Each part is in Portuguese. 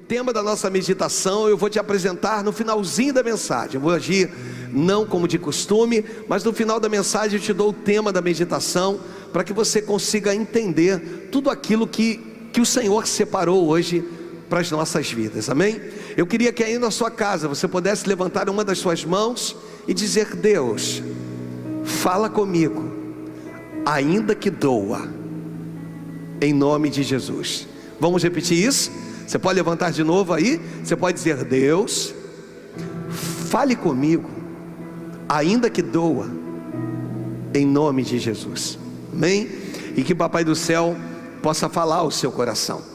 tema da nossa meditação eu vou te apresentar no finalzinho da mensagem. Eu vou agir não como de costume, mas no final da mensagem eu te dou o tema da meditação, para que você consiga entender tudo aquilo que o Senhor separou hoje para as nossas vidas, amém? Eu queria que aí na sua casa você pudesse levantar uma das suas mãos e dizer: Deus, fala comigo, ainda que doa, em nome de Jesus. Vamos repetir isso? Você pode levantar de novo aí? Você pode dizer: Deus, fale comigo, ainda que doa, em nome de Jesus, amém? E que Papai do Céu possa falar ao seu coração.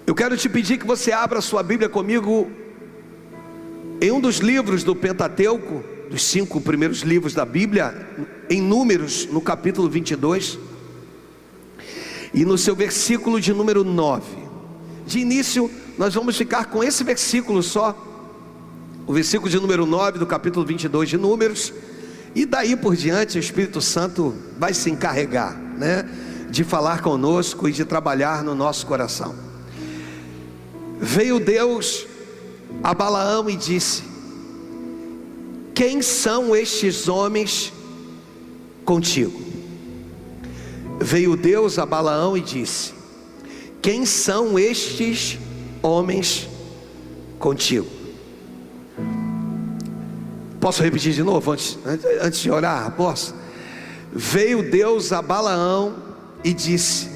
Eu quero te pedir que você abra a sua Bíblia comigo em um dos livros do Pentateuco, dos 5 primeiros livros da Bíblia, em Números, no capítulo 22, e no seu versículo de número 9. De início, nós vamos ficar com esse versículo só, o versículo de número 9 do capítulo 22 de Números, e daí por diante o Espírito Santo vai se encarregar, de falar conosco e de trabalhar no nosso coração. Veio Deus a Balaão e disse: quem são estes homens contigo? Veio Deus a Balaão e disse: quem são estes homens contigo? Posso repetir de novo antes de orar? Posso? Veio Deus a Balaão e disse: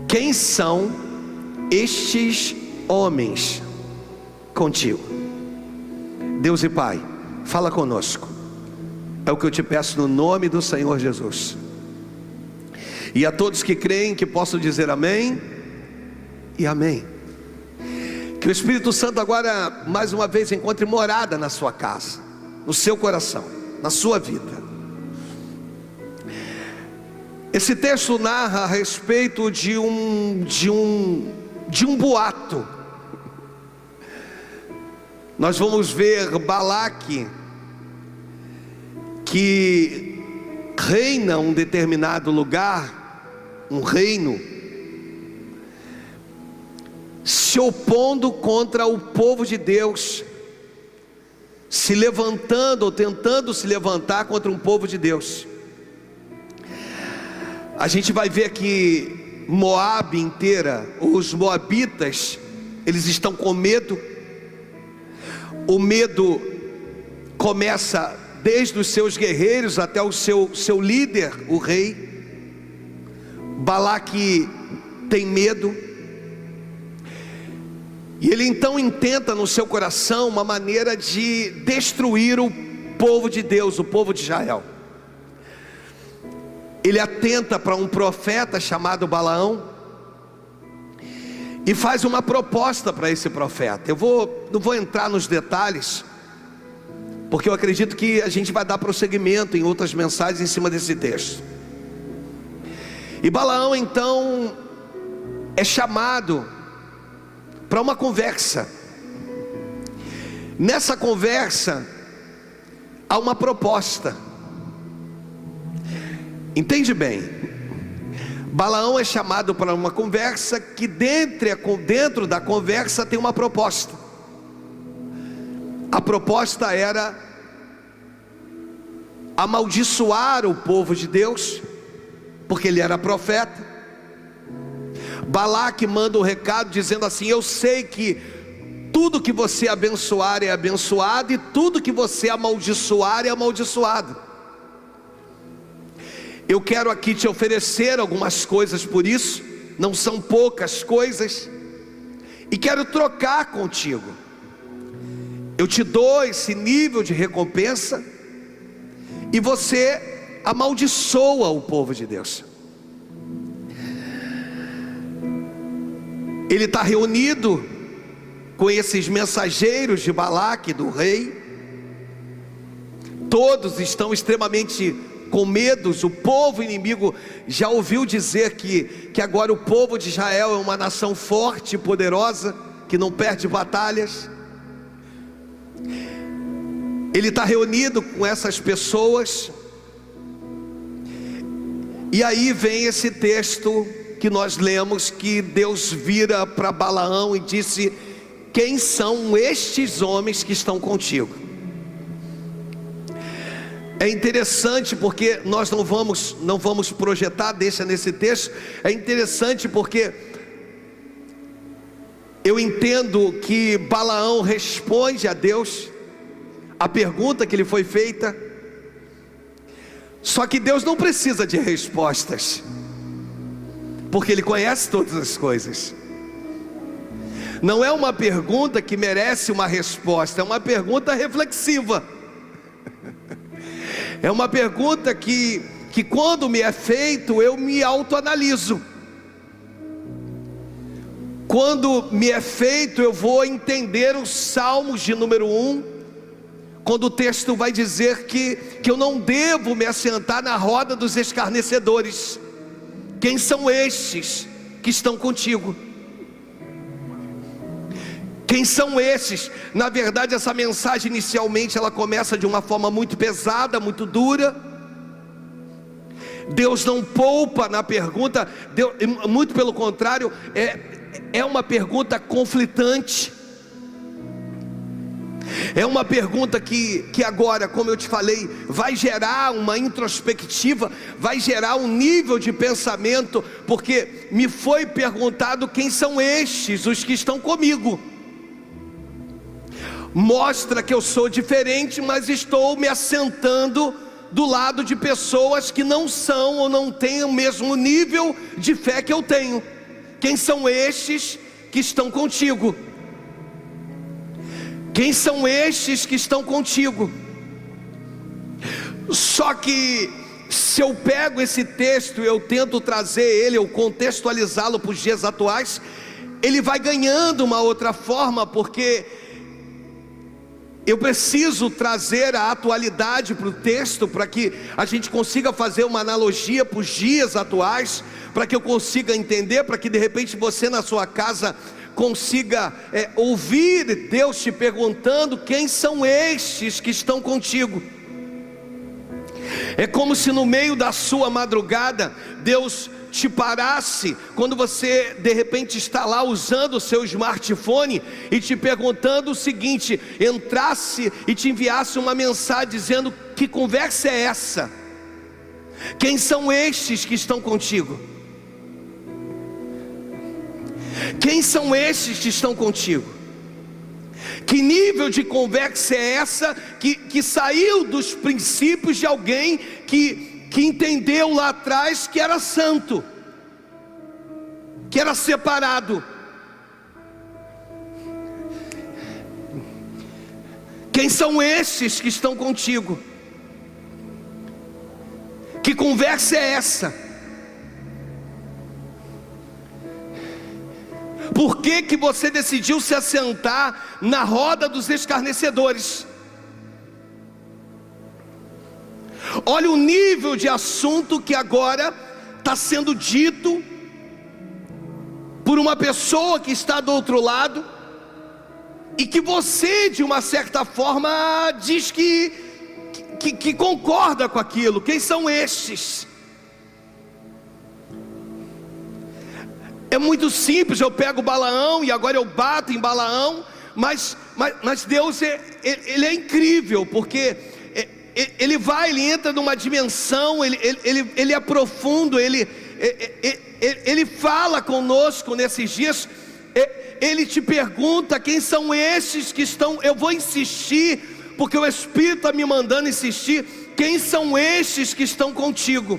quem são estes homens contigo? Deus e Pai, fala conosco, é o que eu te peço no nome do Senhor Jesus. E a todos que creem que possam dizer amém e amém. Que o Espírito Santo agora mais uma vez encontre morada na sua casa, no seu coração, na sua vida. Esse texto narra a respeito de um boato. Nós vamos ver Balaque, que reina um determinado lugar, um reino, se opondo contra o povo de Deus, se levantando ou tentando se levantar contra um povo de Deus. A gente vai ver que Moabe inteira, os moabitas, eles estão com medo. O medo começa desde os seus guerreiros até o seu líder, o rei. Balaque tem medo, e ele então intenta no seu coração uma maneira de destruir o povo de Deus, o povo de Israel. Ele atenta para um profeta chamado Balaão e faz uma proposta para esse profeta. Não vou entrar nos detalhes, porque eu acredito que a gente vai dar prosseguimento em outras mensagens em cima desse texto. E Balaão então é chamado para uma conversa. Nessa conversa há uma proposta. Entende bem? Balaão é chamado para uma conversa que dentro da conversa tem uma proposta. A proposta era amaldiçoar o povo de Deus, porque ele era profeta. Balaque manda um recado dizendo assim: eu sei que tudo que você abençoar é abençoado, e tudo que você amaldiçoar é amaldiçoado. Eu quero aqui te oferecer algumas coisas por isso, não são poucas coisas, e quero trocar contigo. Eu te dou esse nível de recompensa, e você amaldiçoa o povo de Deus. Ele está reunido com esses mensageiros de Balaque, do rei. Todos estão extremamente com medo. O povo inimigo já ouviu dizer que agora o povo de Israel é uma nação forte e poderosa, que não perde batalhas. Ele está reunido com essas pessoas, e aí vem esse texto que que nós lemos que Deus vira para Balaão e disse: quem são estes homens que estão contigo? É interessante porque nós não vamos projetar, deixa nesse texto. É interessante porque eu entendo que Balaão responde a Deus a pergunta que lhe foi feita. Só que Deus não precisa de respostas, porque Ele conhece todas as coisas. Não é uma pergunta que merece uma resposta, é uma pergunta reflexiva. É uma pergunta que quando me é feito, eu me autoanaliso. Quando me é feito, eu vou entender os Salmos de número 1, quando o texto vai dizer que eu não devo me assentar na roda dos escarnecedores. Quem são estes que estão contigo? Quem são esses? Na verdade, essa mensagem inicialmente ela começa de uma forma muito pesada, muito dura. Deus não poupa na pergunta, muito pelo contrário, é uma pergunta conflitante. É uma pergunta que agora, como eu te falei, vai gerar uma introspectiva, vai gerar um nível de pensamento, porque me foi perguntado quem são estes, os que estão comigo. Mostra que eu sou diferente, mas estou me assentando do lado de pessoas que não são ou não têm o mesmo nível de fé que eu tenho. Quem são estes que estão contigo? Quem são estes que estão contigo? Só que se eu pego esse texto e eu tento trazer ele, eu contextualizá-lo para os dias atuais, ele vai ganhando uma outra forma, porque eu preciso trazer a atualidade para o texto, para que a gente consiga fazer uma analogia para os dias atuais, para que eu consiga entender, para que de repente você na sua casa consiga ouvir Deus te perguntando: quem são estes que estão contigo? É como se no meio da sua madrugada Deus te parasse, quando você de repente está lá usando o seu smartphone e te perguntando o seguinte, entrasse e te enviasse uma mensagem dizendo: que conversa é essa? Quem são estes que estão contigo? Quem são estes que estão contigo? Que nível de conversa é essa que saiu dos princípios de alguém que entendeu lá atrás que era santo, que era separado? Quem são estes que estão contigo? Que conversa é essa? Por que você decidiu se assentar na roda dos escarnecedores? Olha o nível de assunto que agora está sendo dito por uma pessoa que está do outro lado, e que você de uma certa forma diz que concorda com aquilo. Quem são estes? É muito simples, eu pego Balaão e agora eu bato em Balaão, mas Deus ele é incrível, porque ele entra numa dimensão, ele é profundo, ele fala conosco nesses dias. Ele te pergunta: quem são esses que estão? Eu vou insistir, porque o Espírito está me mandando insistir. Quem são estes que estão contigo?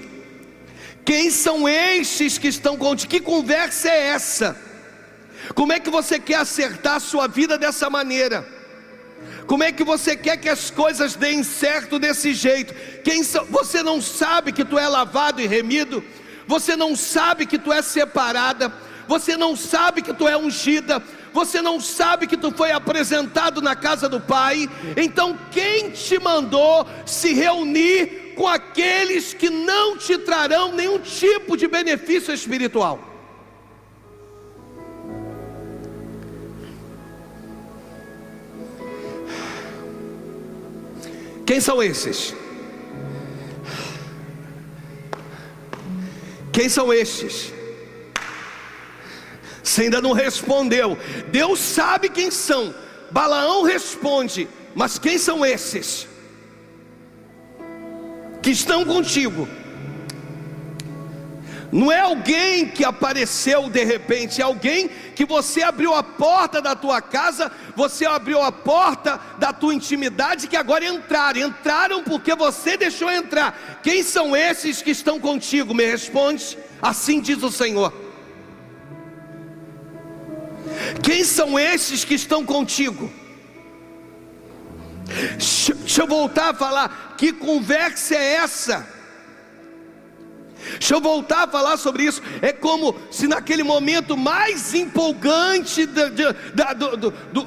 Quem são estes que estão contigo? Que conversa é essa? Como é que você quer acertar a sua vida dessa maneira? Como é que você quer que as coisas deem certo desse jeito? Você não sabe que tu é lavado e remido? Você não sabe que tu é separada? Você não sabe que tu é ungida? Você não sabe que tu foi apresentado na casa do Pai? Então quem te mandou se reunir com aqueles que não te trarão nenhum tipo de benefício espiritual? Quem são esses? Quem são estes? Você ainda não respondeu. Deus sabe quem são. Balaão responde: mas quem são esses que estão contigo? Não é alguém que apareceu de repente, é alguém que você abriu a porta da tua casa, você abriu a porta da tua intimidade, que agora entraram porque você deixou entrar. Quem são esses que estão contigo? Me responde. Assim diz o Senhor. Quem são esses que estão contigo? Deixa eu voltar a falar. Que conversa é essa? Deixa eu voltar a falar sobre isso. É como se naquele momento mais empolgante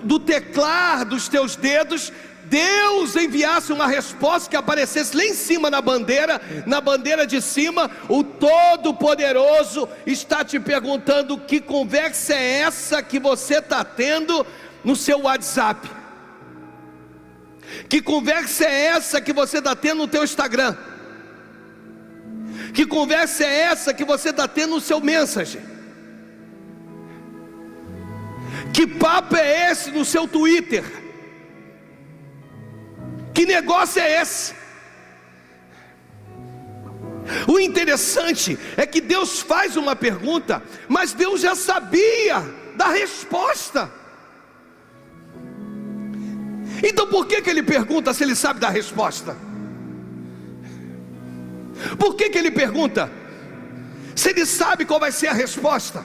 do teclar dos teus dedos, Deus enviasse uma resposta que aparecesse lá em cima na bandeira de cima. O Todo-Poderoso está te perguntando: que conversa é essa que você está tendo no seu WhatsApp? Que conversa é essa que você está tendo no teu Instagram? Que conversa é essa que você está tendo no seu Messenger? Que papo é esse no seu Twitter? Que negócio é esse? O interessante é que Deus faz uma pergunta, mas Deus já sabia da resposta. Então por que ele pergunta se ele sabe da resposta? Por que ele pergunta se ele sabe qual vai ser a resposta?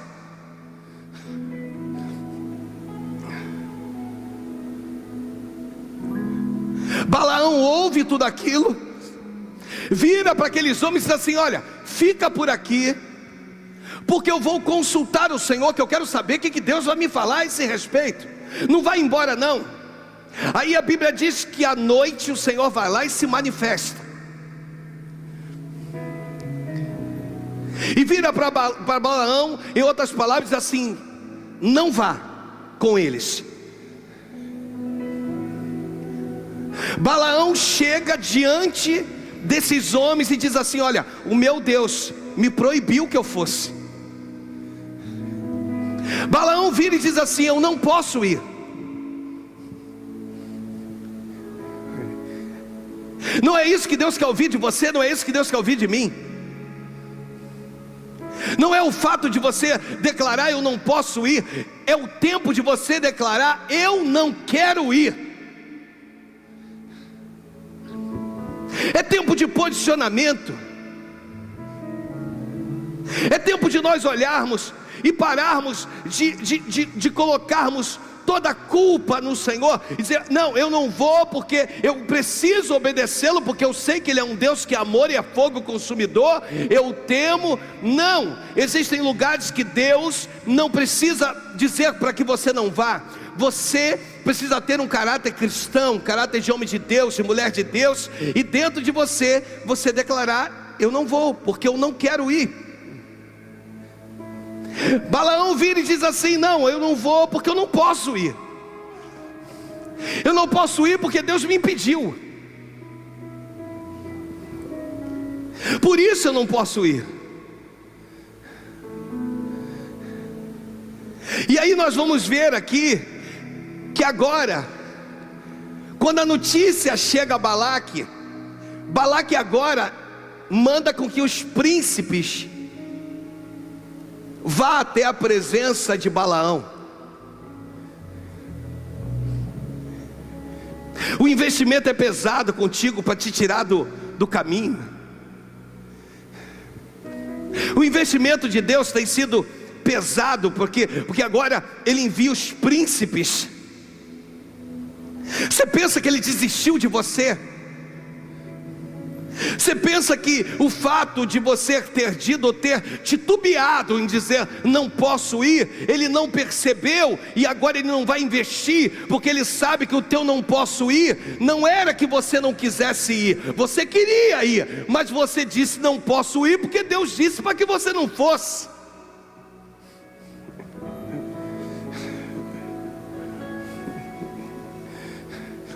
Balaão ouve tudo aquilo, vira para aqueles homens e diz assim: olha, fica por aqui, porque eu vou consultar o Senhor, que eu quero saber o que Deus vai me falar a esse respeito. Não vai embora não. Aí a Bíblia diz que à noite o Senhor vai lá e se manifesta. E vira para Balaão, em outras palavras, diz assim: não vá com eles. Balaão chega diante desses homens e diz assim: olha, o meu Deus me proibiu que eu fosse. Balaão vira e diz assim: eu não posso ir. Não é isso que Deus quer ouvir de você, não é isso que Deus quer ouvir de mim. Não é o fato de você declarar eu não posso ir, é o tempo de você declarar eu não quero ir. É tempo de posicionamento. É tempo de nós olharmos e pararmos de colocarmos toda a culpa no Senhor e dizer: não, eu não vou porque eu preciso obedecê-lo, porque eu sei que Ele é um Deus que é amor e é fogo consumidor, eu temo. Não, existem lugares que Deus não precisa dizer para que você não vá. Você precisa ter um caráter cristão, um caráter de homem de Deus, de mulher de Deus, e dentro de você declarar: eu não vou, porque eu não quero ir. Balaão vira e diz assim: não, eu não vou porque eu não posso ir. Eu não posso ir porque Deus me impediu. Por isso eu não posso ir. E aí nós vamos ver aqui que agora, quando a notícia chega a Balaque agora manda com que os príncipes vá até a presença de Balaão. O investimento é pesado contigo para te tirar do caminho. O investimento de Deus tem sido pesado, porque agora Ele envia os príncipes. Você pensa que Ele desistiu de você? Você pensa que o fato de você ter dito ou ter titubeado em dizer não posso ir, Ele não percebeu e agora Ele não vai investir, porque Ele sabe que o teu não posso ir não era que você não quisesse ir, você queria ir, mas você disse não posso ir porque Deus disse para que você não fosse.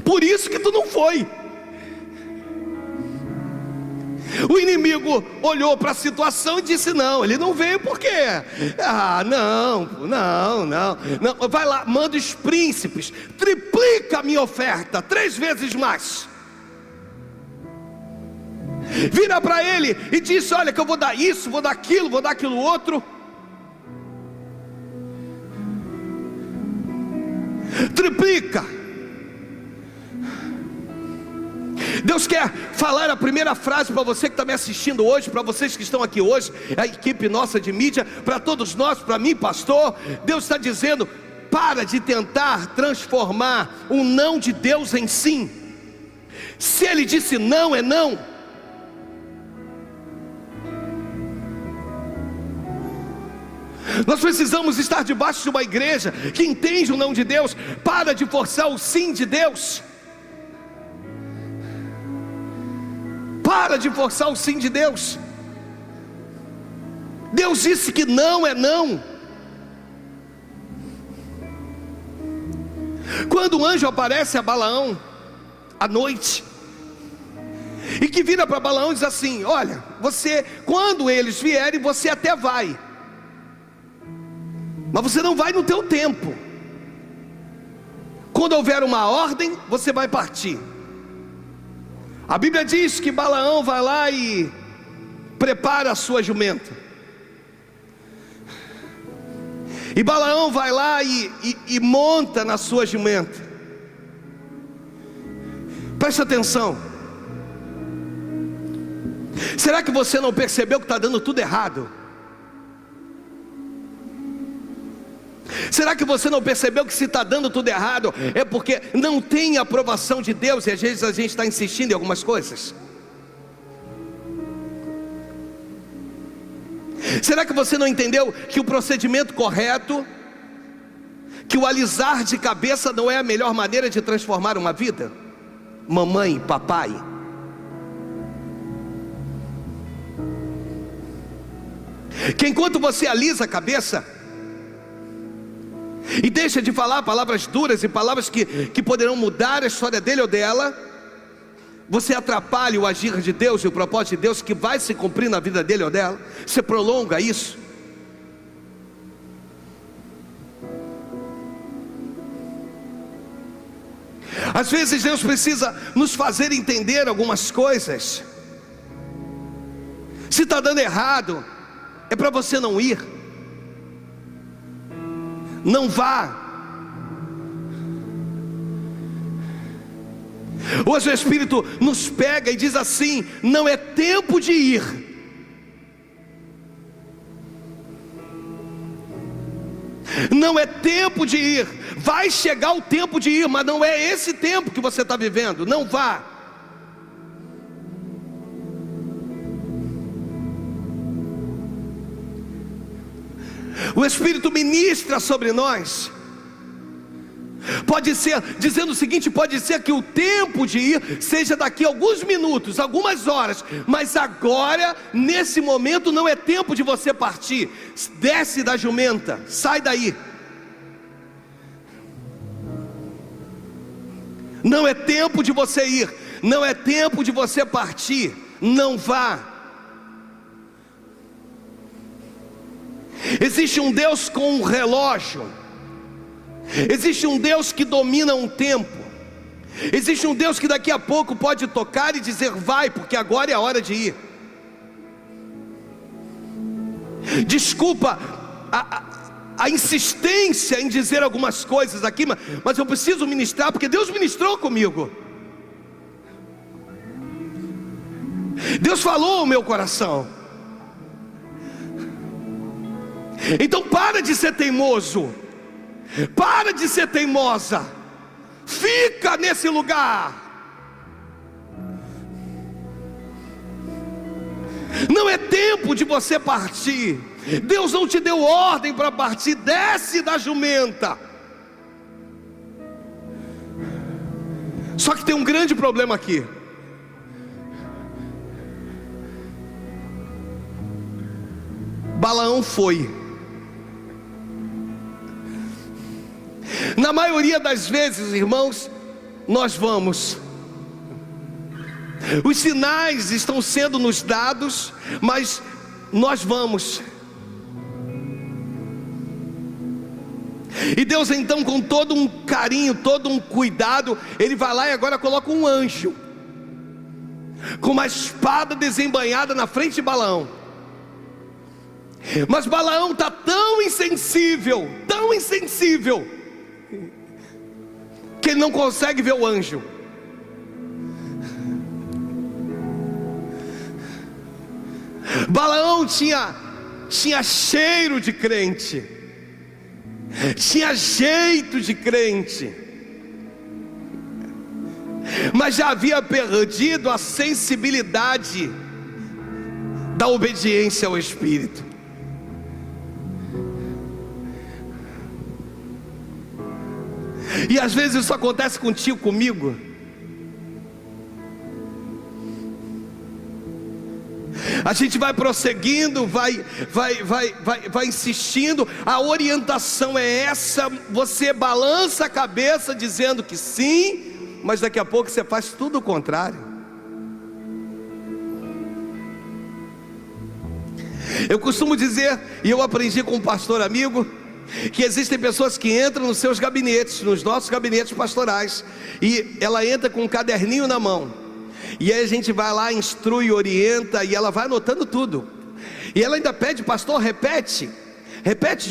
Por isso que tu não foi. O inimigo olhou para a situação e disse: não, ele não veio por quê? Não, vai lá, manda os príncipes, triplica a minha oferta, 3 vezes mais. Vira para ele e disse: olha que eu vou dar isso, vou dar aquilo outro. Triplica. Deus quer falar a primeira frase para você que está me assistindo hoje, para vocês que estão aqui hoje, a equipe nossa de mídia, para todos nós, para mim, pastor. Deus está dizendo: para de tentar transformar o não de Deus em sim. Se Ele disse não, é não. Nós precisamos estar debaixo de uma igreja que entende o não de Deus. Para de forçar o sim de Deus. Para de forçar o sim de Deus. Deus disse que não é não. Quando o anjo aparece a Balaão à noite, e que vira para Balaão e diz assim: olha, você, quando eles vierem, você até vai, mas você não vai no teu tempo. Quando houver uma ordem, você vai partir. A Bíblia diz que Balaão vai lá e prepara a sua jumenta. E Balaão vai lá e monta na sua jumenta. Presta atenção. Será que você não percebeu que está dando tudo errado? Será que você não percebeu que se está dando tudo errado é porque não tem aprovação de Deus e às vezes a gente está insistindo em algumas coisas? Será que você não entendeu que o procedimento correto, que o alisar de cabeça não é a melhor maneira de transformar uma vida? Mamãe, papai, que enquanto você alisa a cabeça e deixa de falar palavras duras e palavras que poderão mudar a história dele ou dela, você atrapalha o agir de Deus e o propósito de Deus que vai se cumprir na vida dele ou dela. Você prolonga isso. Às vezes Deus precisa nos fazer entender algumas coisas. Se está dando errado, é para você não ir. Não vá. Hoje o Espírito nos pega e diz assim: não é tempo de ir. Não é tempo de ir. Vai chegar o tempo de ir, mas não é esse tempo que você está vivendo. Não vá. O Espírito ministra sobre nós. Pode ser, dizendo o seguinte: pode ser que o tempo de ir seja daqui a alguns minutos, algumas horas, mas agora, nesse momento, não é tempo de você partir. Desce da jumenta, sai daí. Não é tempo de você ir, não é tempo de você partir. Não vá. Existe um Deus com um relógio. Existe um Deus que domina um tempo. Existe um Deus que daqui a pouco pode tocar e dizer: vai, porque agora é a hora de ir. Desculpa a insistência em dizer algumas coisas aqui, mas eu preciso ministrar, porque Deus ministrou comigo. Deus falou ao meu coração. Então para de ser teimoso. Para de ser teimosa. Fica nesse lugar. Não é tempo de você partir. Deus não te deu ordem para partir. Desce da jumenta. Só que tem um grande problema aqui. Balaão foi. Na maioria das vezes, irmãos, nós vamos. Os sinais estão sendo nos dados, mas nós vamos. E Deus então, com todo um carinho, todo um cuidado, Ele vai lá e agora coloca um anjo com uma espada desembainhada na frente de Balaão. Mas Balaão está tão insensível, que ele não consegue ver o anjo. Balaão tinha cheiro de crente, tinha jeito de crente, mas já havia perdido a sensibilidade da obediência ao Espírito. E às vezes isso acontece contigo, comigo. A gente vai prosseguindo, vai insistindo. A orientação é essa. Você balança a cabeça dizendo que sim, mas daqui a pouco você faz tudo o contrário. Eu costumo dizer, e eu aprendi com um pastor amigo, que existem pessoas que entram nos seus gabinetes, nos nossos gabinetes pastorais, e ela entra com um caderninho na mão, e aí a gente vai lá, instrui, orienta, e ela vai anotando tudo, e ela ainda pede: pastor, repete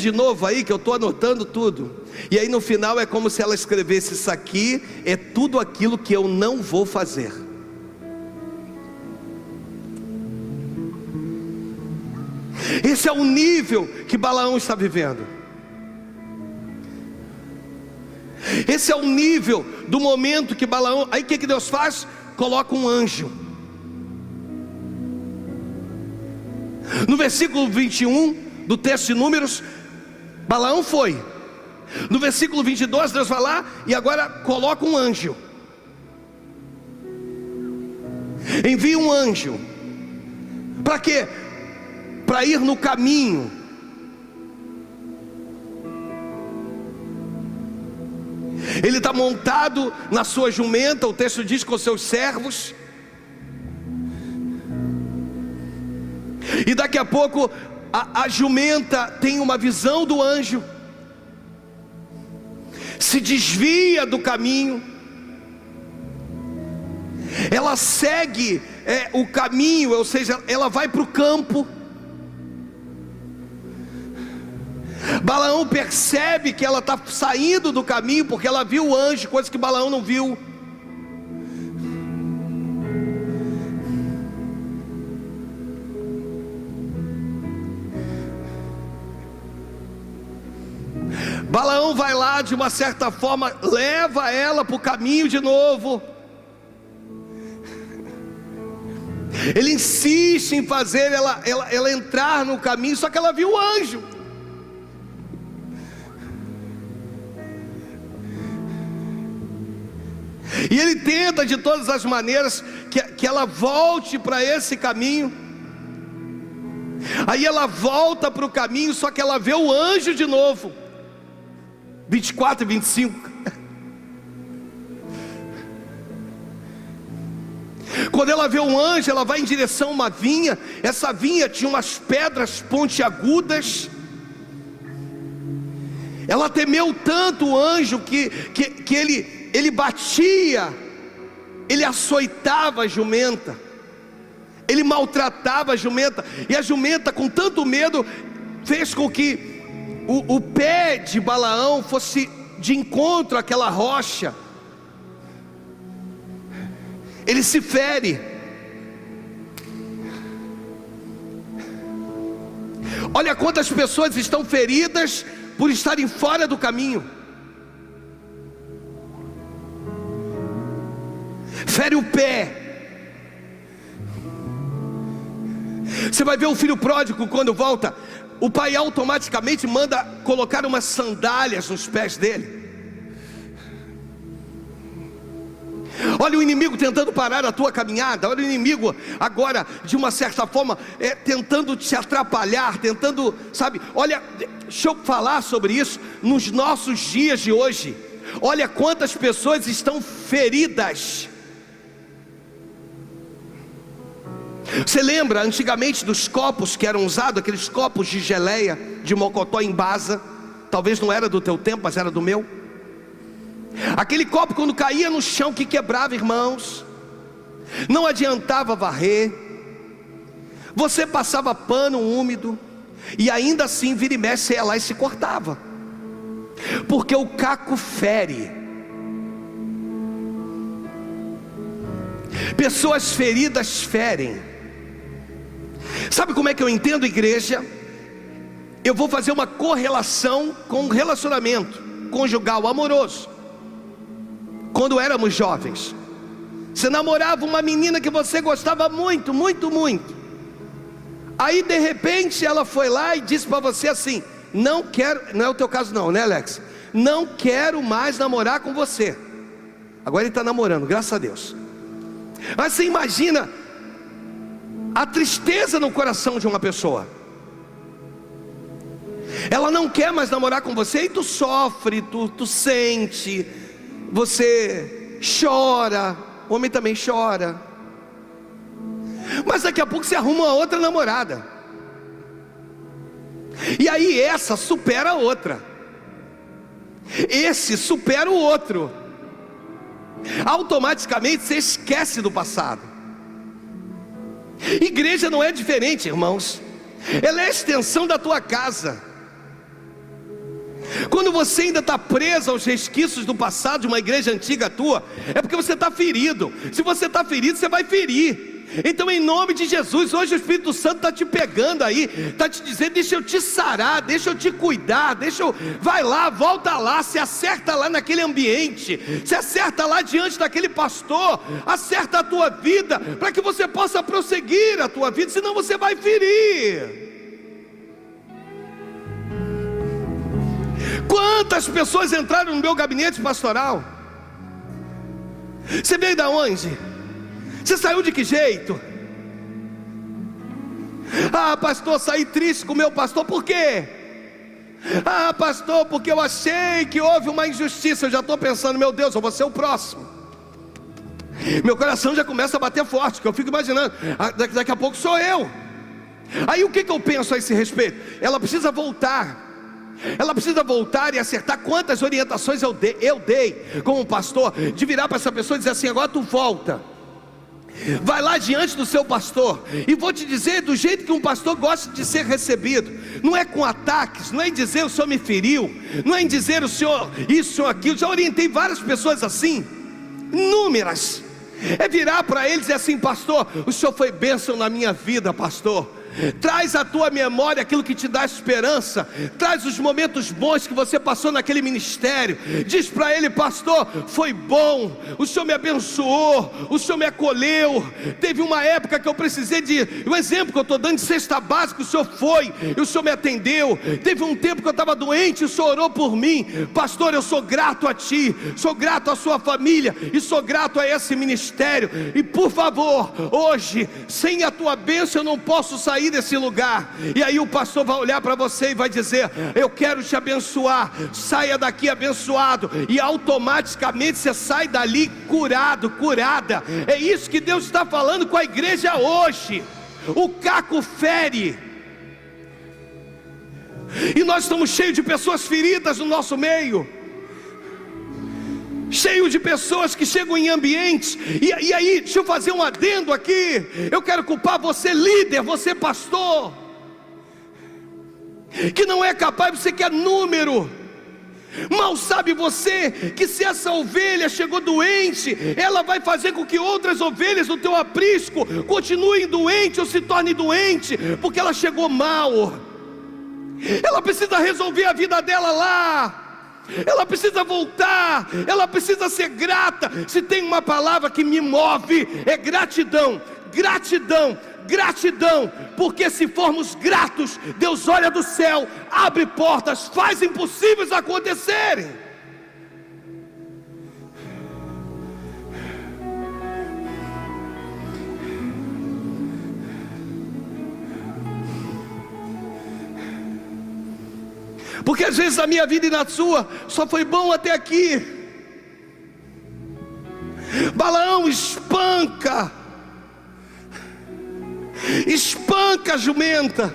de novo aí que eu estou anotando tudo. E aí no final é como se ela escrevesse: isso aqui é tudo aquilo que eu não vou fazer. Esse é o nível que Balaão está vivendo. Esse é o nível do momento que Balaão... Aí o que Deus faz? Coloca um anjo. No versículo 21 do texto de Números, Balaão foi. No versículo 22, Deus vai lá e agora coloca um anjo. Envia um anjo. Para quê? Para ir no caminho. Ele está montado na sua jumenta, o texto diz, com seus servos. E daqui a pouco a jumenta tem uma visão do anjo, se desvia do caminho, ela segue o caminho, ou seja, ela vai para o campo. Balaão percebe que ela está saindo do caminho, porque ela viu o anjo, coisa que Balaão não viu. Balaão vai lá, de uma certa forma, leva ela para o caminho de novo. Ele insiste em fazer ela entrar no caminho, só que ela viu o anjo. E ele tenta de todas as maneiras que ela volte para esse caminho. Aí ela volta para o caminho, só que ela vê o anjo de novo. 24 e 25. Quando ela vê um anjo, ela vai em direção a uma vinha. Essa vinha tinha umas pedras pontiagudas. Ela temeu tanto o anjo que ele batia, ele açoitava a jumenta, ele maltratava a jumenta. E a jumenta, com tanto medo, fez com que o pé de Balaão fosse de encontro àquela rocha. Ele se fere. Olha quantas pessoas estão feridas por estarem fora do caminho. Fere o pé. Você vai ver o filho pródigo quando volta, o pai automaticamente manda colocar umas sandálias nos pés dele. Olha o inimigo tentando parar a tua caminhada. Olha o inimigo agora, de uma certa forma, tentando te atrapalhar, tentando, sabe? Olha, deixa eu falar sobre isso nos nossos dias de hoje. Olha quantas pessoas estão feridas. Você lembra antigamente dos copos que eram usados, aqueles copos de geleia, de mocotó em basa? Talvez não era do teu tempo, mas era do meu. Aquele copo quando caía no chão que quebrava, irmãos, não adiantava varrer, você passava pano úmido, e ainda assim vira e mexe, você ia lá e se cortava, porque o caco fere. Pessoas feridas ferem. Sabe como é que eu entendo, igreja? Eu vou fazer uma correlação com o relacionamento conjugal amoroso. Quando éramos jovens, você namorava uma menina que você gostava muito, muito, muito. Aí de repente ela foi lá e disse para você assim: não quero, não é o teu caso não, né, Alex? Não quero mais namorar com você. Agora ele está namorando, graças a Deus. Mas você imagina a tristeza no coração de uma pessoa. Ela não quer mais namorar com você e tu sofre, tu sente, você chora, o homem também chora. Mas daqui a pouco você arruma uma outra namorada, e aí essa supera a outra, esse supera o outro. Automaticamente você esquece do passado. Igreja não é diferente, irmãos. Ela é a extensão da tua casa. Quando você ainda está preso aos resquícios do passado de uma igreja antiga tua, é porque você está ferido. Se você está ferido, você vai ferir. Então em nome de Jesus, hoje o Espírito Santo está te pegando aí, está te dizendo: deixa eu te sarar, deixa eu te cuidar, vai lá, volta lá, se acerta lá naquele ambiente, se acerta lá diante daquele pastor, acerta a tua vida, para que você possa prosseguir a tua vida, senão você vai ferir. Quantas pessoas entraram no meu gabinete pastoral? Você veio da onde? Você saiu de que jeito? Ah, pastor, saí triste com o meu pastor. Por quê? Ah, pastor, porque eu achei que houve uma injustiça. Eu já estou pensando: meu Deus, eu vou ser o próximo. Meu coração já começa a bater forte, porque eu fico imaginando: daqui a pouco sou eu. Aí o que eu penso a esse respeito? Ela precisa voltar. Ela precisa voltar e acertar. Quantas orientações eu dei como pastor, de virar para essa pessoa e dizer assim: agora tu volta, vai lá diante do seu pastor, e vou te dizer do jeito que um pastor gosta de ser recebido. Não é com ataques, não é em dizer: o senhor me feriu, não é em dizer: o senhor isso ou aquilo. Já orientei várias pessoas assim, inúmeras. É virar para eles e dizer assim: pastor, o senhor foi bênção na minha vida, pastor. Traz à tua memória aquilo que te dá esperança. Traz os momentos bons que você passou naquele ministério. Diz para ele: pastor, foi bom, o senhor me abençoou, o senhor me acolheu. Teve uma época que eu precisei de um exemplo que eu estou dando de cesta básica, o senhor foi e o senhor me atendeu. Teve um tempo que eu estava doente, o senhor orou por mim. Pastor, eu sou grato a ti, sou grato à sua família e sou grato a esse ministério. E por favor, hoje, sem a tua bênção eu não posso sair desse lugar. E aí o pastor vai olhar para você e vai dizer: eu quero te abençoar, saia daqui abençoado. E automaticamente você sai dali curado, curada. É isso que Deus está falando com a igreja hoje. O caco fere, e nós estamos cheios de pessoas feridas no nosso meio, cheio de pessoas que chegam em ambientes, e aí, deixa eu fazer um adendo aqui. Eu quero culpar você, líder, você, pastor, que não é capaz, você que é número. Mal sabe você que se essa ovelha chegou doente, ela vai fazer com que outras ovelhas do teu aprisco continuem doentes ou se tornem doentes, porque ela chegou mal. Ela precisa resolver a vida dela lá. Ela precisa voltar, ela precisa ser grata. Se tem uma palavra que me move, é gratidão. Gratidão, gratidão. Porque se formos gratos, Deus olha do céu, abre portas, faz impossíveis acontecerem. Porque às vezes na minha vida e na sua só foi bom até aqui. Balaão espanca espanca a jumenta.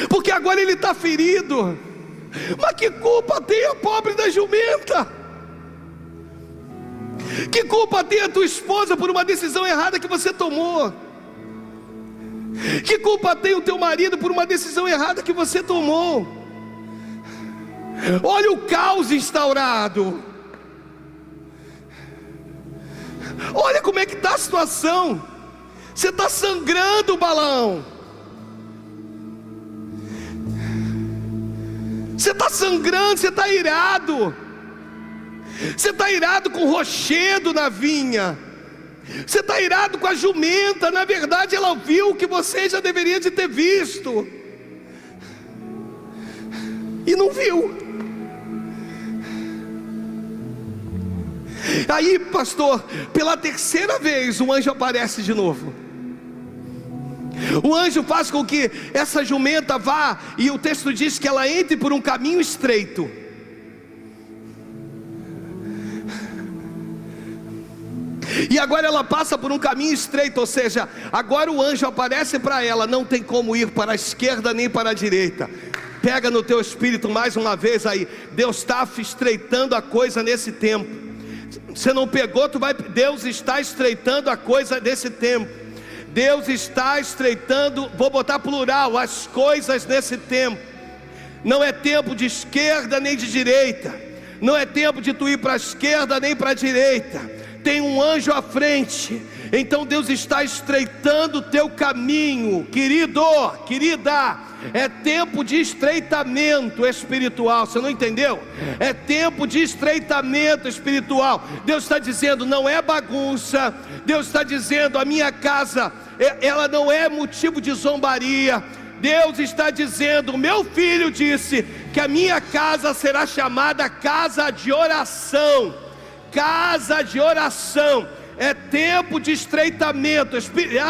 Porque agora ele está ferido. Mas que culpa tem a pobre da jumenta? Que culpa tem a tua esposa por uma decisão errada que você tomou? Que culpa tem o teu marido por uma decisão errada que você tomou? Olha o caos instaurado. Olha como é que está a situação. Você está sangrando, Balaão. Você está sangrando, você está irado. Você está irado com o rochedo na vinha. Você está irado com a jumenta. Na verdade ela viu o que você já deveria de ter visto e não viu. Aí, pastor, pela terceira vez o anjo aparece de novo. O anjo faz com que essa jumenta vá, e o texto diz que ela entre por um caminho estreito. E agora ela passa por um caminho estreito, ou seja, agora o anjo aparece para ela, não tem como ir para a esquerda nem para a direita. Pega no teu espírito mais uma vez aí. Deus está estreitando a coisa nesse tempo. Você não pegou, Deus está estreitando a coisa nesse tempo. Deus está estreitando, vou botar plural, as coisas nesse tempo. Não é tempo de esquerda nem de direita. Não é tempo de tu ir para a esquerda nem para a direita. Tem um anjo à frente. Então Deus está estreitando o teu caminho, querido, querida. É tempo de estreitamento espiritual. Você não entendeu? É tempo de estreitamento espiritual. Deus está dizendo, não é bagunça. Deus está dizendo, a minha casa, ela não é motivo de zombaria. Deus está dizendo, meu filho disse que a minha casa será chamada casa de oração. Casa de oração. É tempo de estreitamento espiritual.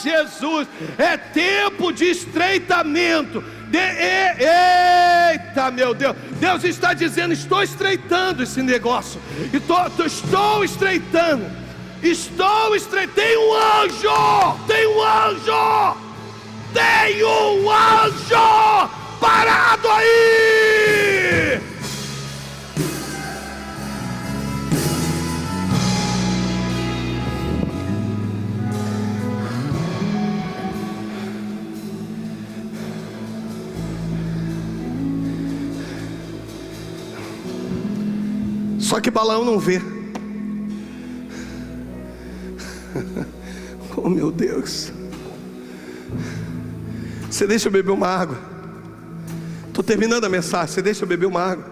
Jesus, é tempo de estreitamento. Eita, meu Deus. Deus está dizendo, estou estreitando esse negócio. Estou estreitando. Tem um anjo. Tem um anjo. Tem um anjo parado aí. Só que Balaão não vê. Oh, meu Deus. Você deixa eu beber uma água. Estou terminando a mensagem. Você deixa eu beber uma água.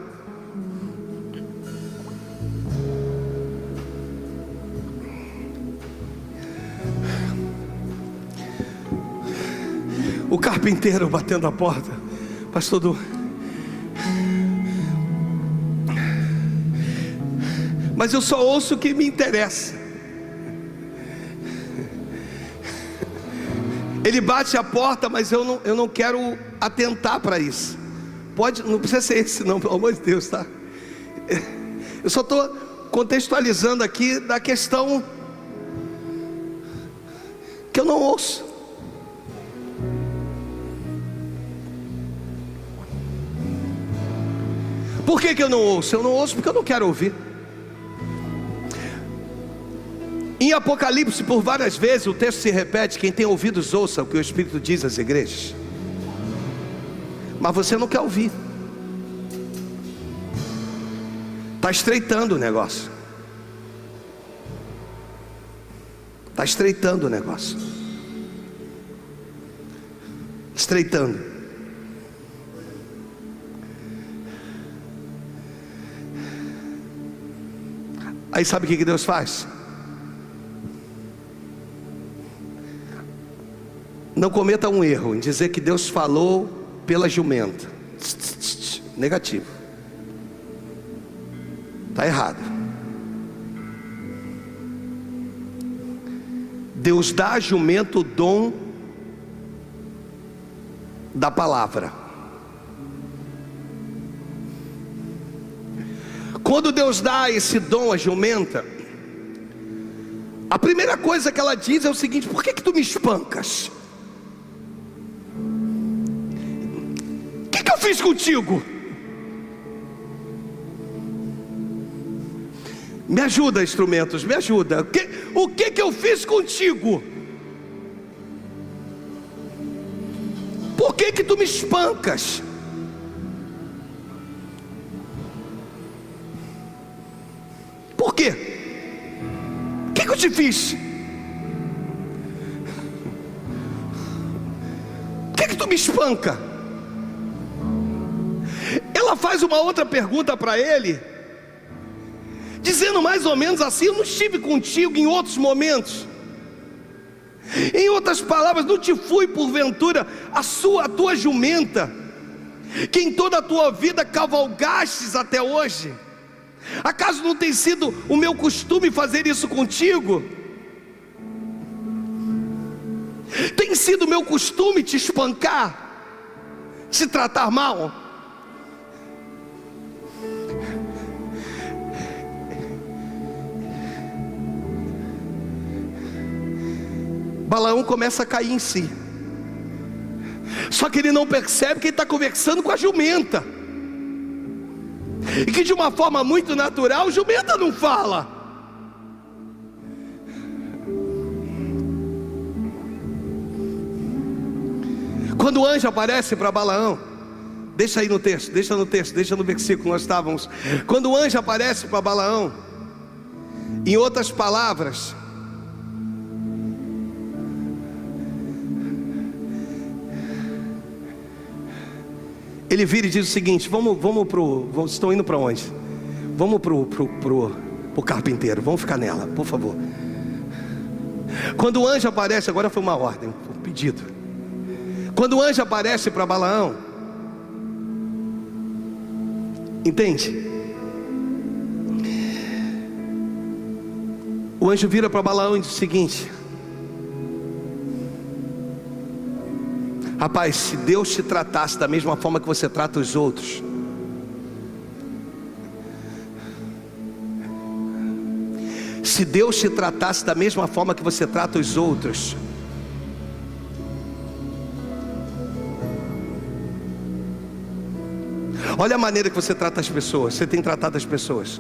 O carpinteiro batendo a porta. Pastor Du, mas eu só ouço o que me interessa. Ele bate a porta, mas eu não quero atentar para isso. Não precisa ser esse não, pelo amor de Deus, tá? Eu só estou contextualizando aqui da questão que eu não ouço. Por que eu não ouço? Eu não ouço porque eu não quero ouvir. Em Apocalipse, por várias vezes, o texto se repete: quem tem ouvidos ouça o que o Espírito diz às igrejas. Mas você não quer ouvir. Está estreitando o negócio. Está estreitando o negócio. Estreitando. Aí sabe o que Deus faz? Não cometa um erro em dizer que Deus falou pela jumenta. Negativo. Está errado. Deus dá a jumenta o dom da palavra. Quando Deus dá esse dom à jumenta, A primeira coisa que ela diz é o seguinte: por que tu me espancas? O que eu fiz contigo? Me ajuda, instrumentos, me ajuda. O que eu fiz contigo? Por que tu me espancas? Por quê? O que eu te fiz? Por que tu me espanca? Ela faz uma outra pergunta para ele, dizendo mais ou menos assim: eu não estive contigo em outros momentos? Em outras palavras, não te fui porventura a tua jumenta, que em toda a tua vida cavalgastes até hoje? Acaso não tem sido o meu costume fazer isso contigo? Tem sido o meu costume te espancar, te tratar mal? Balaão começa a cair em si. Só que ele não percebe que ele está conversando com a jumenta, e que de uma forma muito natural, jumenta não fala. Quando o anjo aparece para Balaão, deixa aí no texto, deixa no versículo que nós estávamos. Quando o anjo aparece para Balaão, em outras palavras, ele vira e diz o seguinte: estão indo para onde? Vamos pro carpinteiro, vamos ficar nela, por favor. Quando o anjo aparece, agora foi uma ordem, um pedido. Quando o anjo aparece para Balaão, entende? O anjo vira para Balaão e diz o seguinte: rapaz, se Deus te tratasse da mesma forma que você trata os outros, se Deus te tratasse da mesma forma que você trata os outros, olha a maneira que você trata as pessoas, você tem tratado as pessoas.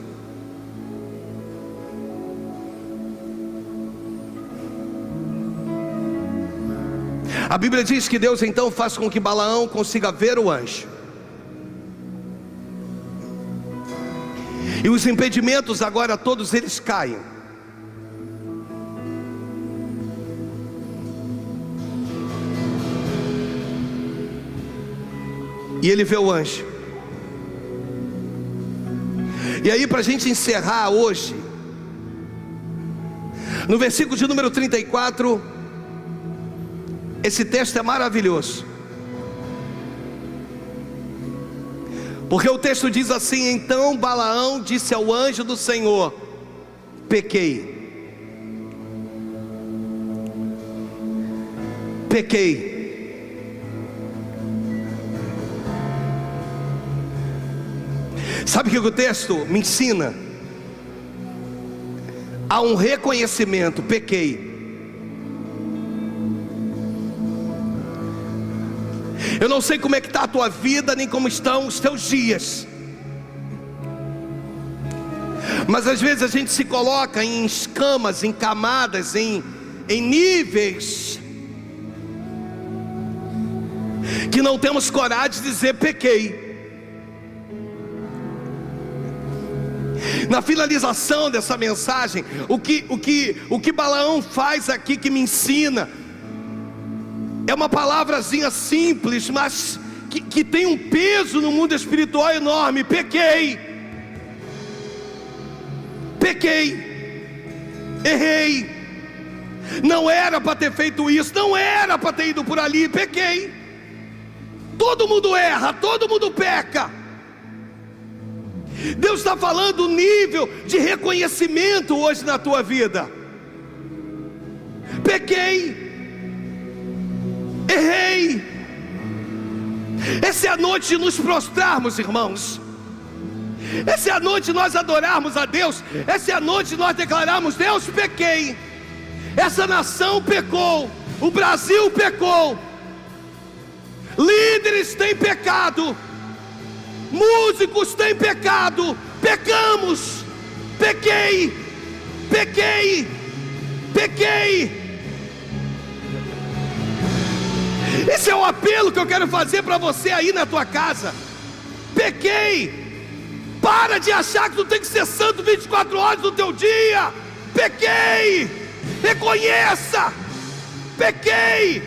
A Bíblia diz que Deus então faz com que Balaão consiga ver o anjo, e os impedimentos agora todos eles caem. E ele vê o anjo. E aí, para a gente encerrar hoje, no versículo de número 34, esse texto é maravilhoso, porque o texto diz assim: então Balaão disse ao anjo do Senhor: pequei. Sabe o que o texto me ensina? Há um reconhecimento: pequei. Eu não sei como é que está a tua vida, nem como estão os teus dias, mas às vezes a gente se coloca em escamas, em camadas, em níveis que não temos coragem de dizer pequei. Na finalização dessa mensagem, o que Balaão faz aqui, que me ensina, é uma palavrazinha simples, mas que tem um peso no mundo espiritual enorme: pequei, errei, não era para ter feito isso, não era para ter ido por ali, pequei. Todo mundo erra, todo mundo peca. Deus está falando nível de reconhecimento hoje na tua vida. Pequei, errei. Essa é a noite de nos prostrarmos, irmãos. Essa é a noite de nós adorarmos a Deus. Essa é a noite de nós declararmos: Deus, pequei. Essa nação pecou, o Brasil pecou, líderes têm pecado, músicos têm pecado, pecamos, pequei. Esse é o apelo que eu quero fazer para você aí na tua casa. Pequei. Para de achar que tu tem que ser santo 24 horas do teu dia. Pequei. Reconheça. Pequei.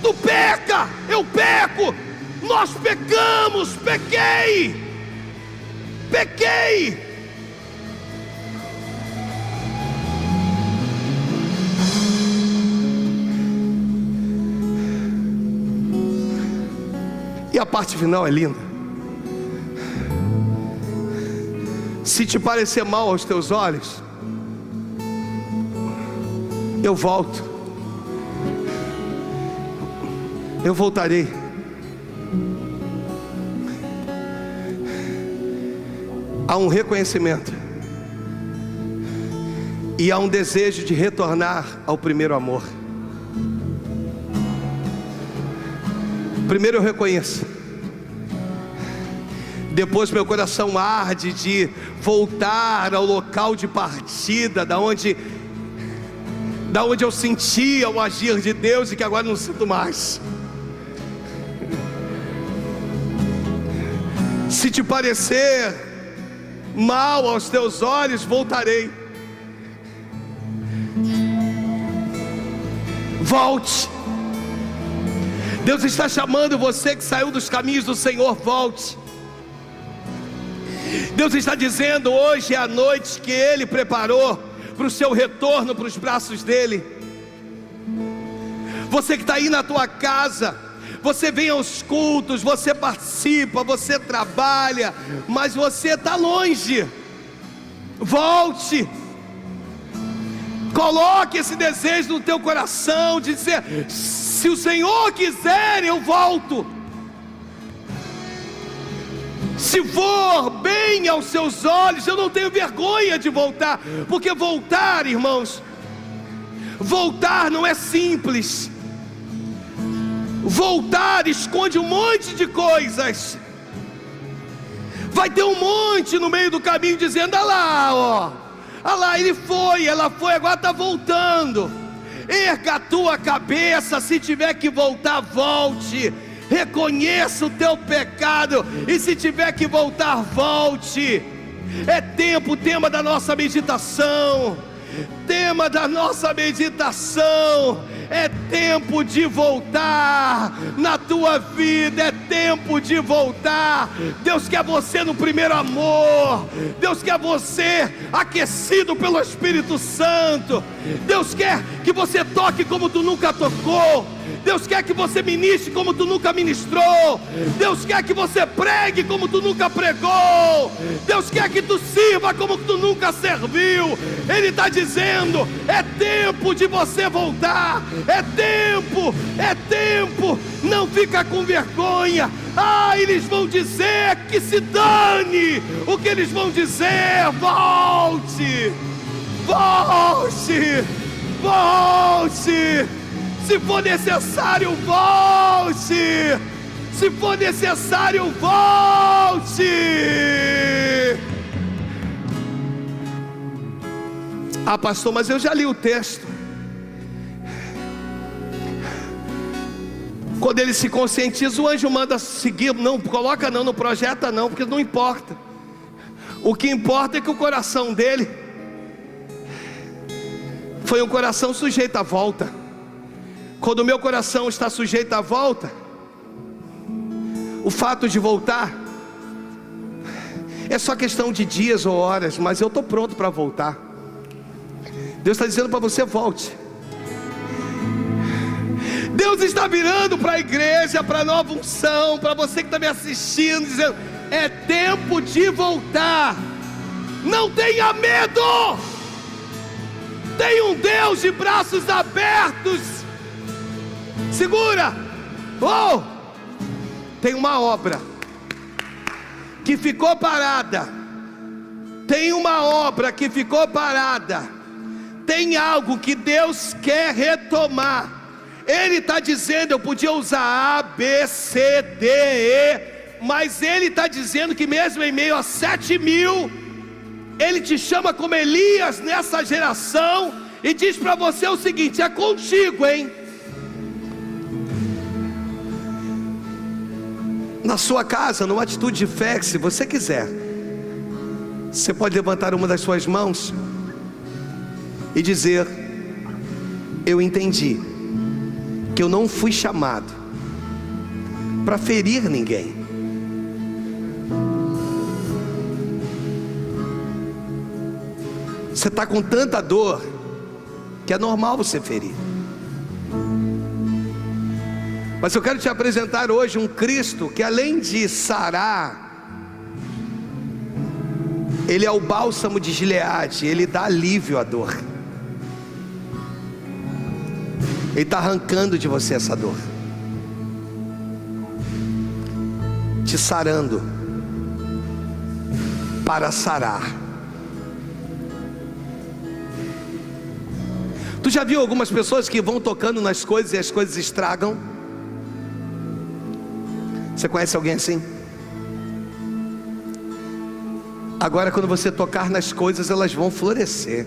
Tu peca, eu peco, nós pecamos. Pequei. E a parte final é linda. Se te parecer mal aos teus olhos, eu volto. Eu voltarei. Há um reconhecimento e há um desejo de retornar ao primeiro amor. Primeiro eu reconheço, depois meu coração arde de voltar ao local de partida, da onde eu sentia o agir de Deus e que agora não sinto mais. Se te parecer mal aos teus olhos, voltarei. Volte. Deus está chamando você que saiu dos caminhos do Senhor, volte. Deus está dizendo, hoje é a noite que Ele preparou para o seu retorno para os braços dEle. Você que está aí na tua casa, você vem aos cultos, você participa, você trabalha, mas você está longe. Volte. Coloque esse desejo no teu coração, de dizer, se o Senhor quiser, eu volto. Se for bem aos seus olhos, eu não tenho vergonha de voltar. Porque voltar, irmãos, voltar não é simples. Voltar esconde um monte de coisas. Vai ter um monte no meio do caminho dizendo, olha lá, ó, olha lá, ele foi, ela foi, agora está voltando. Erga a tua cabeça, se tiver que voltar, volte. Reconheça o teu pecado, e se tiver que voltar, volte. É tempo, tema da nossa meditação. Tema da nossa meditação é tempo de voltar na tua vida, é tempo de voltar. Deus quer você no primeiro amor, Deus quer você aquecido pelo Espírito Santo. Deus quer que você toque como tu nunca tocou. Deus quer que você ministre como tu nunca ministrou. Deus quer que você pregue como tu nunca pregou. Deus quer que tu sirva como tu nunca serviu. Ele está dizendo, é tempo de você voltar. É tempo, não fica com vergonha. Eles vão dizer que se dane o que eles vão dizer. Volte. Se for necessário, volte. Se for necessário, volte. Pastor, mas eu já li o texto. Quando ele se conscientiza, o anjo manda seguir. Não coloca não, não projeta não, porque não importa. O que importa é que o coração dele foi um coração sujeito à volta. Quando o meu coração está sujeito à volta, o fato de voltar é só questão de dias ou horas, mas eu estou pronto para voltar. Deus está dizendo para você, volte. Deus está virando para a igreja, para a nova unção, para você que está me assistindo, dizendo, é tempo de voltar. Não tenha medo. Tem um Deus de braços abertos. Segura. Tem uma obra que ficou parada. Tem uma obra que ficou parada. tem algo que Deus quer retomar. Ele está dizendo, eu podia usar A, B, C, D, E, mas Ele está dizendo que mesmo em meio a 7.000, Ele te chama como Elias nessa geração, e diz para você o seguinte: é contigo, hein? Na sua casa, numa atitude de fé, se você quiser, você pode levantar uma das suas mãos e dizer: eu entendi que eu não fui chamado para ferir ninguém. Você está com tanta dor que é normal você ferir. Mas eu quero te apresentar hoje um Cristo que, além de sarar, Ele é o bálsamo de Gileade. Ele dá alívio à dor. Ele está arrancando de você essa dor, te sarando para sarar. Tu já viu algumas pessoas que vão tocando nas coisas e as coisas estragam? Você conhece alguém assim? Agora, quando você tocar nas coisas, elas vão florescer.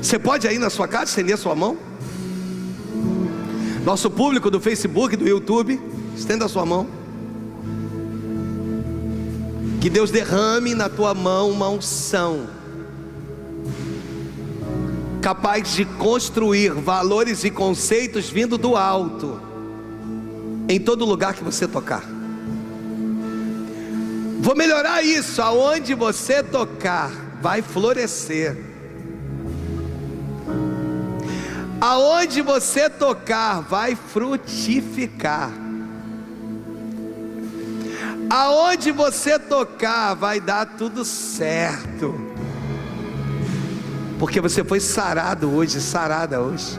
Você pode aí na sua casa estender a sua mão? Nosso público do Facebook, do YouTube, estenda a sua mão. Que Deus derrame na tua mão uma unção capaz de construir valores e conceitos vindo do alto em todo lugar que você tocar. Vou melhorar isso: aonde você tocar vai florescer. Aonde você tocar vai frutificar. Aonde você tocar vai dar tudo certo, porque você foi sarado hoje, sarada hoje.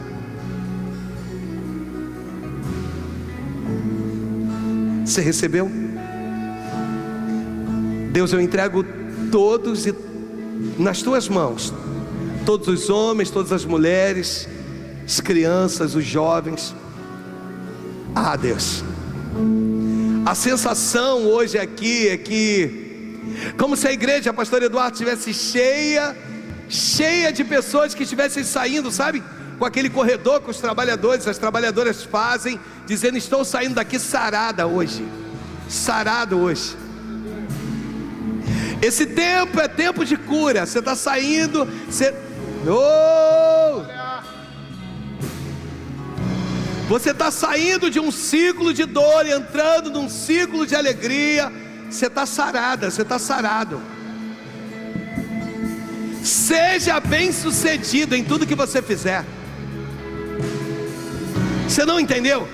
Você recebeu? Deus, eu entrego todos nas tuas mãos, todos os homens, todas as mulheres, as crianças, os jovens. Ah, Deus, a sensação hoje aqui é que, como se a igreja, pastor Eduardo, estivesse cheia de pessoas que estivessem saindo, sabe, com aquele corredor que os trabalhadores, as trabalhadoras fazem, dizendo: estou saindo daqui sarada hoje, sarado hoje. Esse tempo é tempo de cura. Você está saindo, você está saindo de um ciclo de dor e entrando num ciclo de alegria. Você está sarada, você está sarado. Seja bem sucedido em tudo que você fizer. Você não entendeu?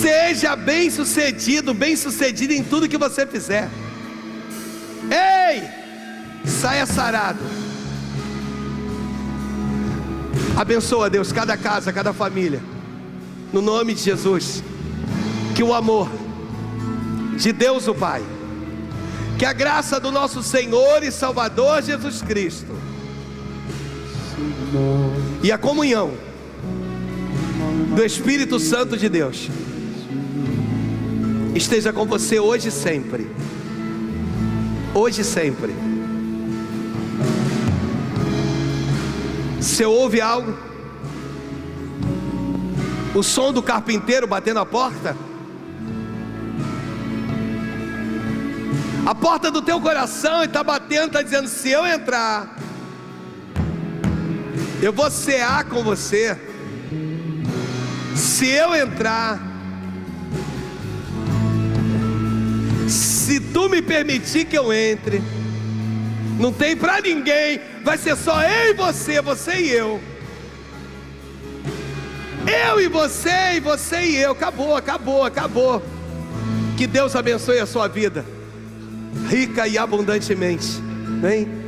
Seja bem sucedido em tudo que você fizer. Ei, saia sarado. Abençoa, Deus, cada casa, cada família, no nome de Jesus. Que o amor de Deus o Pai, que a graça do nosso Senhor e Salvador Jesus Cristo e a comunhão do Espírito Santo de Deus esteja com você hoje e sempre. Hoje e sempre. Você ouve algo? O som do carpinteiro batendo a porta? A porta do teu coração está batendo, está dizendo: se eu entrar, eu vou cear com você. Se eu entrar, se tu me permitir que eu entre, não tem para ninguém, vai ser só eu e você, você e eu. Eu e você, e você e eu. Acabou, acabou, acabou. Que Deus abençoe a sua vida rica e abundantemente. Amém?